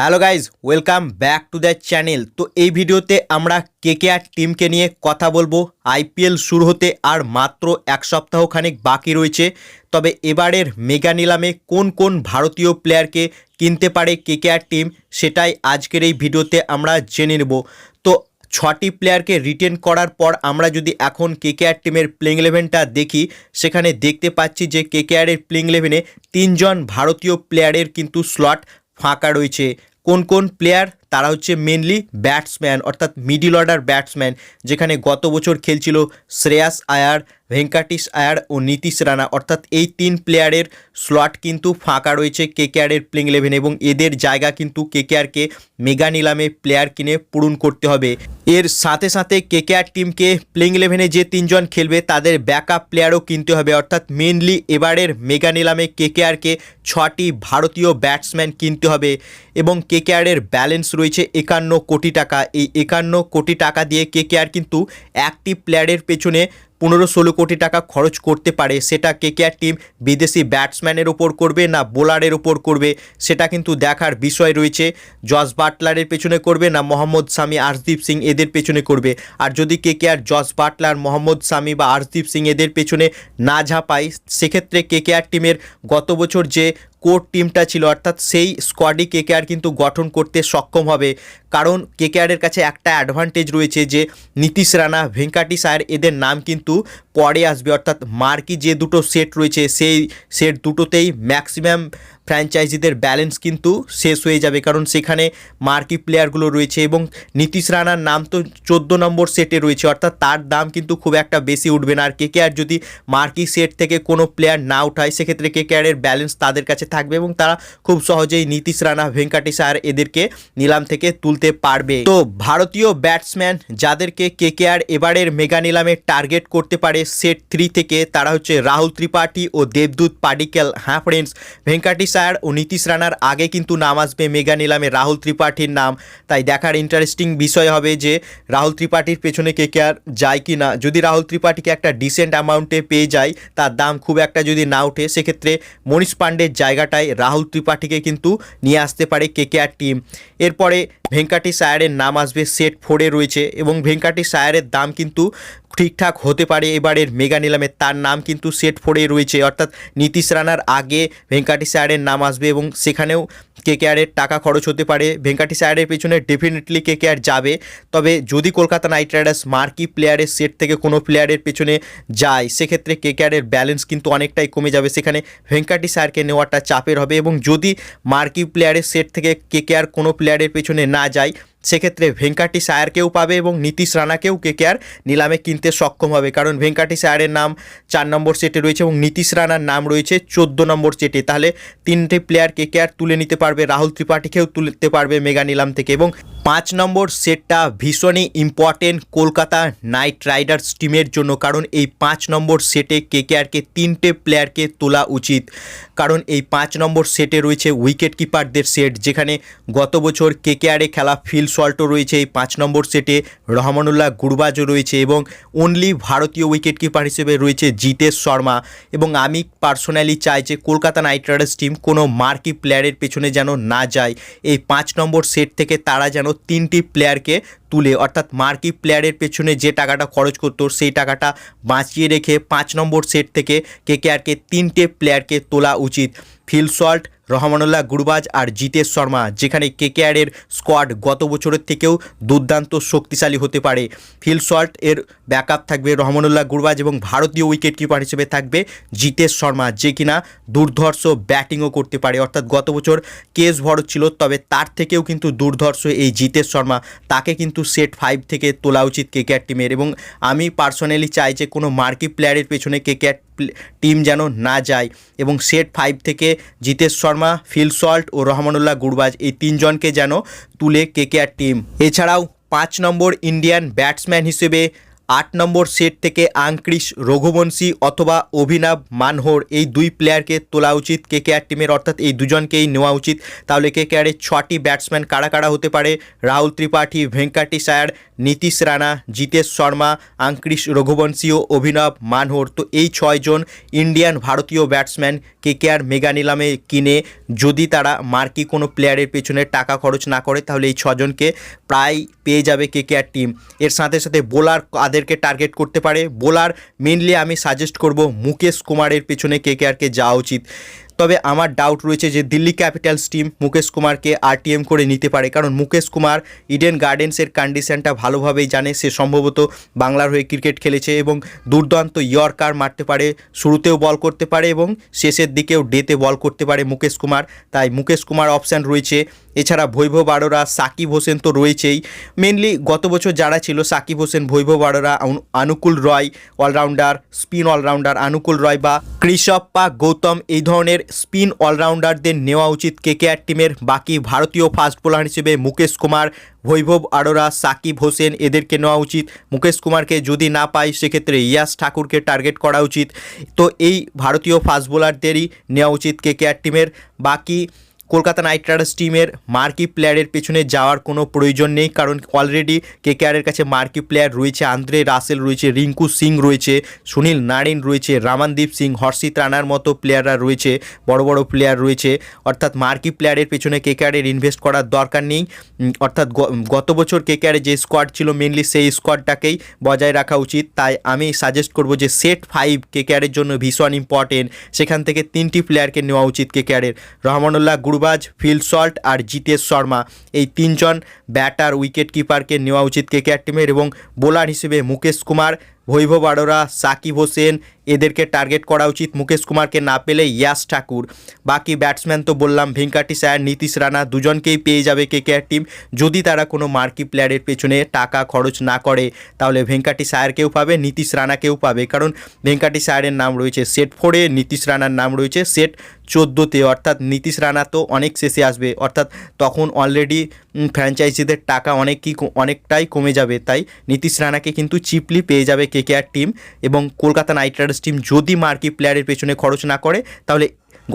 Hello guys, welcome back to the channel. তো এই ভিডিওতে আমরা কেকেআর টিমকে নিয়ে কথা বলবো। আইপিএল শুরু হতে আর মাত্র এক সপ্তাহ খানিক বাকি রয়েছে। তবে এবারের মেগা নিলামে কোন কোন ভারতীয় প্লেয়ারকে কিনতে পারে কেকেআর টিম, সেটাই আজকের এই ভিডিওতে আমরা জেনে নেব। তো 6টি প্লেয়ারকে রিটেন করার পর আমরা যদি এখন কেকেআর টিমের প্লেইং ইলেভেনটা দেখি, সেখানে দেখতে পাচ্ছি যে কেকেআরের প্লেইং ইলেভেনে 3জন ভারতীয় প্লেয়ারের কিন্তু স্লট ফাঁকা রয়েছে। কোন কোন প্লেয়ার? তারা হচ্ছে মেনলি ব্যাটসম্যান, অর্থাৎ মিডিল অর্ডার ব্যাটসম্যান, যেখানে গত বছর খেলছিল শ্রেয়াস আয়ার, ভেঙ্কাটিশ আয়ার ও নীতিশ রানা, অর্থাৎ এই 3 প্লেয়ারের স্লট কিন্তু ফাঁকা রয়েছে কেকেআরের প্লেইং ইলেভেন, এবং এদের জায়গা কিন্তু কেকেআরকে মেগা নিলামে প্লেয়ার কিনে পূরণ করতে হবে। এর সাথে সাথে কেকেআর টিমকে প্লেইং ইলেভেনে যে 3জন খেলবে তাদের ব্যাকআপ প্লেয়ারও কিনতে হবে, অর্থাৎ মেনলি এবারের মেগা নিলামে কেকেআরকে 6টি ভারতীয় ব্যাটসম্যান কিনতে হবে। এবং কেকেআরের ব্যালেন্স রয়েছে 51 কোটি টাকা। এই 51 কোটি টাকা দিয়ে কেকেআর কিন্তু একটি প্লেয়ারের পেছনে 15-16 কোটি টাকা খরচ করতে পারে। সেটা কেকেআর টিম বিদেশি ব্যাটসম্যানের ওপর করবে না বোলারের ওপর করবে, সেটা কিন্তু দেখার বিষয় রয়েছে। জস বাটলারের পেছনে করবে না মোহাম্মদ শামি, আর্শদীপ সিং এদের পেছনে করবে। আর যদি কেকেআর জস বাটলার, মোহাম্মদ শামি বা আর্শদীপ সিং এদের পেছনে না ঝাঁপায়, সেক্ষেত্রে কেকেআর টিমের গত বছর যে কোর টিমটা ছিল, অর্থাৎ সেই স্কোয়াডই কেকেআর কিন্তু গঠন করতে সক্ষম হবে। কারণ কেকেআরের কাছে একটা অ্যাডভান্টেজ রয়েছে যে নীতিশ রানা, ভেঙ্কাটিশ আয়ার এদের নাম কিন্তু পরে আসবে, অর্থাৎ মার্কি যে দুটো সেট রয়েছে সেই সেট দুটোতেই ম্যাক্সিমাম ফ্র্যাঞ্চাইজিদের ব্যালেন্স কিন্তু শেষ হয়ে যাবে, কারণ সেখানে মার্কি প্লেয়ারগুলো রয়েছে। এবং নীতিশ রানার নাম তো 14 নম্বর সেটে রয়েছে, অর্থাৎ তার দাম কিন্তু খুব একটা বেশি উঠবে না। আর কেকেআর যদি মার্কি সেট থেকে কোনো প্লেয়ার না উঠায়, সেক্ষেত্রে কেকেআরের ব্যালেন্স তাদের কাছে থাকবে এবং তারা খুব সহজেই নীতিশ রানা, ভেঙ্কাটিশ আয়ার এদেরকে নিলাম থেকে তুলতে পারবে। তো ভারতীয় ব্যাটসম্যান যাদেরকে কেকেআর এবারের মেগা নিলামে টার্গেট করতে পারে সেট 3 থেকে, তারা হচ্ছে রাহুল ত্রিপাঠী ও দেবদূত পাডিক্কেল। হ্যাঁ ফ্রেন্ডস, ভেঙ্কাটিশ আয়ার ও নীতিশ রানার আগে কিন্তু নাম আসবে মেগা নিলামে রাহুল ত্রিপাঠীর নাম। তাই দেখার ইন্টারেস্টিং বিষয় হবে যে রাহুল ত্রিপাঠীর পেছনে কেকেআর যায় কি না। যদি রাহুল ত্রিপাঠীকে একটা ডিসেন্ট অ্যামাউন্টে পেয়ে যায়, তার দাম খুব একটা যদি না ওঠে, সেক্ষেত্রে মনীষ পাণ্ডের জায়গাটায় রাহুল ত্রিপাঠীকে কিন্তু নিয়ে আসতে পারে কেকেআর টিম। এরপরে ভেঙ্কাটিশ আয়ারের নাম আসবে সেট 4-এ রয়েছে, এবং ভেঙ্কাটিশ আয়ারের দাম কিন্তু ঠিকঠাক হতে পারে এবারের মেগা নিলামে। তার নাম কিন্তু সেট 4-এ রয়েছে, অর্থাৎ নীতিশ রানার আগে ভেঙ্কাটিশ আয়ারের নাম আসবে এবং সেখানেও কেকেআরের টাকা খরচ হতে পারে। ভেঙ্কাটিশ আয়ারের পেছনে ডেফিনেটলি কেকেআর যাবে। তবে যদি কলকাতা নাইট রাইডার্স মার্কি প্লেয়ারের সেট থেকে কোনো প্লেয়ারের পেছনে যায়, সেক্ষেত্রে কেকেআরের ব্যালেন্স কিন্তু অনেকটাই কমে যাবে, সেখানে ভেঙ্কাটিশ আয়ারকে নেওয়াটা চাপের হবে। এবং যদি মার্কি প্লেয়ারের সেট থেকে কেকেআর কোনো প্লেয়ারের পেছনে না যায়, সেক্ষেত্রে ভেঙ্কাটিশ আয়ারকেও পাবে এবং নীতিশ রানাকেও কেকেআর নিলামে কিনতে সক্ষম হবে, কারণ ভেঙ্কাটিশ আয়ারের নাম 4 নম্বর সেটে রয়েছে এবং নীতিশ রানার নাম রয়েছে 14 নম্বর সেটে। তাহলে 3টে প্লেয়ার কেকেআর তুলে নিতে পারবে, রাহুল ত্রিপাঠীকেও তুলতে পারবে মেগা নিলাম থেকে। এবং 5 নম্বর সেটটা ভীষণই ইম্পর্টেন্ট কলকাতা নাইট রাইডার্স টিমের জন্য, কারণ এই 5 নম্বর সেটে কেকেআরকে 3টে প্লেয়ারকে তোলা উচিত। কারণ এই 5 নম্বর সেটে রয়েছে উইকেট কিপারদের সেট, যেখানে গত বছর কেকেআরে খেলা ফিল সল্টও রয়েছে এই 5 নম্বর সেটে, রহমানুল্লাহ গুরবাজও রয়েছে, এবং অনলি ভারতীয় উইকেট কিপার হিসেবে রয়েছে জিতেশ শর্মা। এবং আমি পার্সোনালি চাই যে কলকাতা নাইট রাইডার্স টিম কোনো মার্কি প্লেয়ারের পেছনে যেন না যায়, এই 5 নম্বর সেট থেকে তারা যেন 3টি প্লেয়ারকে তুলে, অর্থাৎ মার্কি প্লেয়ারের পেছনে যে টাকাটা খরচ করতো সেই টাকাটা বাঁচিয়ে রেখে 5 নম্বর সেট থেকে কেকেআরকে 3টে প্লেয়ারকে তোলা উচিত। ফিল সল্ট, রহমানুল্লাহ গুরবাজ আর জিতেশ শর্মা, যেখানে কেকেআরের স্কোয়াড গত বছরের থেকেও দুর্দান্ত শক্তিশালী হতে পারে। ফিল সল্ট এর ব্যাকআপ থাকবে রহমানুল্লাহ গুরবাজ এবং ভারতীয় উইকেট কিপার হিসেবে থাকবে জিতেশ শর্মা, যে কিনা দুর্ধর্ষ ব্যাটিংও করতে পারে। অর্থাৎ গত বছর কেস ভরত ছিল, তবে তার থেকেও কিন্তু দুর্ধর্ষ এই জিতেশ শর্মা, তাকে কিন্তু সেট 5 থেকে তোলা উচিত কেকেআর টিমের। এবং আমি পার্সোনালি চাই যে কোনো মার্কি প্লেয়ারের পেছনে কেকেআর টিম যেন না যায়, এবং সেট 5 থেকে জিতেশ শর্মা, ফিল সল্ট ও রহমানুল্লাহ গুরবাজ এই 3জনকে যেন তুলে কেকেআর টিম। এছাড়াও 5 নম্বর ইন্ডিয়ান ব্যাটসম্যান হিসেবে 8 নম্বর সেট থেকে আঙ্ক্রিশ রঘুবংশী অথবা অভিনব মানহোর এই দুই প্লেয়ারকে তোলা উচিত কেকেআর টিমের, অর্থাৎ এই দুজনকেই নেওয়া উচিত। তাহলে কেকেআরের 6টি ব্যাটসম্যান কারা কারা হতে পারে? রাহুল ত্রিপাঠী, ভেঙ্কাটেশ আয়ার, নীতিশ রানা, জিতেশ শর্মা, আঙ্ক্রিশ রঘুবংশী ও অভিনব মানহোর। তো এই 6 জন ইন্ডিয়ান ভারতীয় ব্যাটসম্যান কেকেআর মেগা নিলামে কিনে যদি তারা মার্কি কোনো প্লেয়ারের পেছনে টাকা খরচ না করে তাহলে এই 6 জনকে প্রায় পেয়ে যাবে কেকেআর টিম। এর সাথে সাথে বোলার কাদেরকে টার্গেট করতে পারে? বোলার মেনলি আমি সাজেস্ট করব মুকেশ কুমারের পেছনে কেকেআরকে যাওয়া উচিত। তবে আমার ডাউট রয়েছে যে দিল্লি ক্যাপিটালস টিম মুকেশ কুমারকে আরটিএম করে নিতে পারে, কারণ মুকেশ কুমার ইডেন গার্ডেন্সের কন্ডিশনটা ভালোভাবেই জানে। সে সম্ভবত বাংলার হয়ে ক্রিকেট খেলেছে এবং দুর্দান্ত ইয়র্কার মারতে পারে, শুরুতেও বল করতে পারে এবং শেষের দিকেও ডেতে বল করতে পারে মুকেশ কুমার। তাই মুকেশ কুমার অপশান রয়েছে। এছাড়া বৈভব আরোরা, সাকিব হোসেন তো রয়েছেই। মেনলি গত বছর যারা ছিল সাকিব হোসেন, বৈভব আরোরা, অনুকূল রয় অলরাউন্ডার, স্পিন অলরাউন্ডার অনুকূল রয় বা কৃষপ্পা গৌতম, এই ধরনের স্পিন অলরাউন্ডারদের নেওয়া উচিত কেকেআর টিমের। বাকি ভারতীয় ফাস্ট বোলার হিসেবে মুকেশ কুমার, বৈভব আরোরা, সাকিব হোসেন এদেরকে নেওয়া উচিত। মুকেশ কুমারকে যদি না পাই সেক্ষেত্রে ইয়াশ ঠাকুরকে টার্গেট করা উচিত। তো এই ভারতীয় ফাস্ট বোলারদেরই নেওয়া উচিত কেকেআর টিমের। বাকি কলকাতা নাইট রাইডার্স টিমের মার্কি প্লেয়ারের পেছনে যাওয়ার কোনো প্রয়োজন নেই, কারণ অলরেডি কেকেআরের কাছে মার্কি প্লেয়ার রয়েছে। আন্দ্রে রাসেল রয়েছে, রিঙ্কু সিং রয়েছে, সুনীল নারিন রয়েছে, রামানদীপ সিং, হর্ষিত রানার মতো প্লেয়াররা রয়েছে, বড় বড় প্লেয়ার রয়েছে। অর্থাৎ মার্কি প্লেয়ারের পেছনে কেকেআরের ইনভেস্ট করার দরকার নেই। অর্থাৎ গত বছর কেকেআরের যে স্কোয়াড ছিল মেনলি সেই স্কোয়াডটাকেই বজায় রাখা উচিত। তাই আমি সাজেস্ট করব যে সেট 5 কেকেআরের জন্য ভীষণ ইম্পর্টেন্ট। সেখান থেকে 3টি প্লেয়ারকে নেওয়া উচিত কেকেআরের। রহমানুল্লাহ গুরবাজ, ফিল সল্ট আর জিতেশ শর্মা, এই 3 জন ব্যাটার উইকেট কিপারকে নেওয়া উচিত কেকেআর টিমের। এবং বোলার হিসেবে মুকেশ কুমার, বৈভব আরোরা, সাকিব হোসেন এদেরকে টার্গেট করা উচিত। মুকেশ কুমারকে না পেলে ইয়াশ ঠাকুর। বাকি ব্যাটসম্যান তো বললাম, ভেঙ্কাটেশ আয়ার, নীতিশ রানা, দুজনকেই পেয়ে যাবে কেকেআর টিম যদি তারা কোনো মার্কি প্লেয়ারের পেছনে টাকা খরচ না করে। তাহলে ভেঙ্কাটেশ আয়ারকেও পাবে, নীতিশ রানাকেও পাবে, কারণ ভেঙ্কাটেশ আয়ারের নাম রয়েছে সেট 4-এ, নীতিশ রানার নাম রয়েছে সেট 14-তে। অর্থাৎ নীতিশ রানা তো অনেক শেষে আসবে, অর্থাৎ তখন অলরেডি ফ্র্যাঞ্চাইজিদের টাকা অনেকটাই কমে যাবে। তাই নীতিশ রানাকে কিন্তু চিপলি পেয়ে যাবে কেকেআর টিম। এবং কলকাতা নাইট রাইডার্স টিম যদি মার্কি প্লেয়ারের পেছনে খরচ না করে তাহলে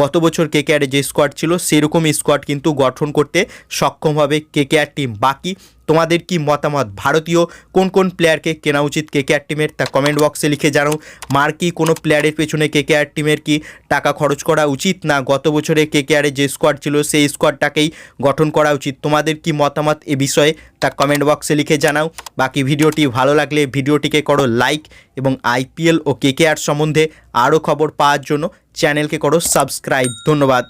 গত বছর কেকেআরের যে স্কোয়াড ছিল সেরকম স্কোয়াড কিন্তু গঠন করতে সক্ষম হবে কেকেআর টিম। বাকি তোমাদের কি মতামত? ভারতীয় কোন কোন প্লেয়ারকে কেনা উচিত কেকেআর টিমের তা কমেন্ট বক্সে লিখে জানাও। মার্কি কোনো প্লেয়ারের পেছনে কেকেআর টিমের কি টাকা খরচ করা উচিত, না গত বছরে কেকেআরের যে স্কোয়াড ছিল সেই স্কোয়াডটাকেই গঠন করা উচিত? তোমাদের কি মতামত এ বিষয়ে তা কমেন্ট বক্সে লিখে জানাও। বাকি ভিডিওটি ভালো লাগলে ভিডিওটিকে করো লাইক এবং আইপিএল ও কেকেআর সম্বন্ধে আরও খবর পাওয়ার জন্য চ্যানেলকে করো সাবস্ক্রাইব। ধন্যবাদ।